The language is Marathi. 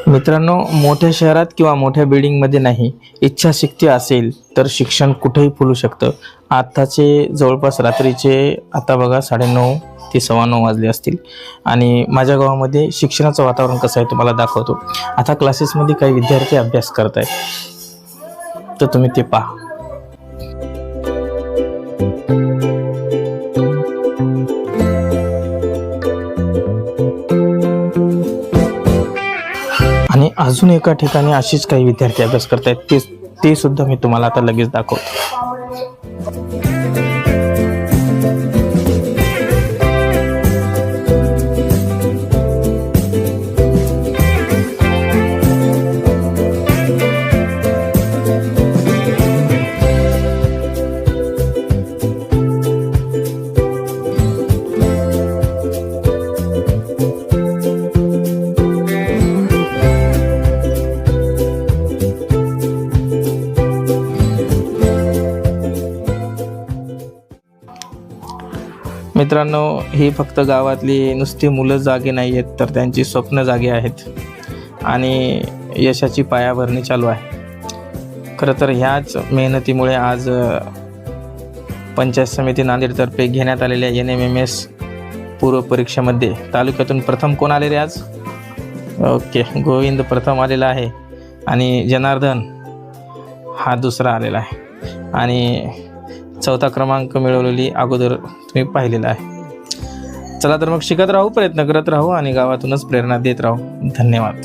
मित्रांनो, मोठ्या शहरात किंवा मोठ्या बिल्डिंगमध्ये नाही, इच्छाशक्ती असेल तर शिक्षण कुठेही फुलू शकतं. आत्ताचे जवळपास रात्रीचे आता बघा 9:30 ते 9:15 वाजले असतील आणि माझ्या गावामध्ये शिक्षणाचं वातावरण कसं आहे तुम्हाला दाखवतो. आता क्लासेसमध्ये काही विद्यार्थी अभ्यास करत आहेत, तर तुम्ही ते पहा. आणि अजून एका ठिकाणी अशीच काही विद्यार्थी अभ्यास करतायत, ते सुद्धा मी तुम्हाला आता लगेच दाखवतो. मित्रांनो, ही फक्त गावातली नुसती मुलं जागे नाही आहेत, तर त्यांची स्वप्न जागे आहेत आणि यशाची पायाभरणी चालू आहे. खरं तर ह्याच मेहनतीमुळे आज पंचायत समिती नांदेडतर्फे घेण्यात आलेल्या NMMS पूर्व परीक्षेमध्ये तालुक्यातून प्रथम कोण आलेले आज? ओके, गोविंद प्रथम आलेला आहे आणि जनार्दन हा दुसरा आलेला आहे आणि 4था क्रमांक मिळवलेली अगोदर तुम्ही पाहिलेला आहे. चला तर मग शिकत राहू, प्रयत्न करत राहू आणि गावातूनच प्रेरणा देत राहू. धन्यवाद.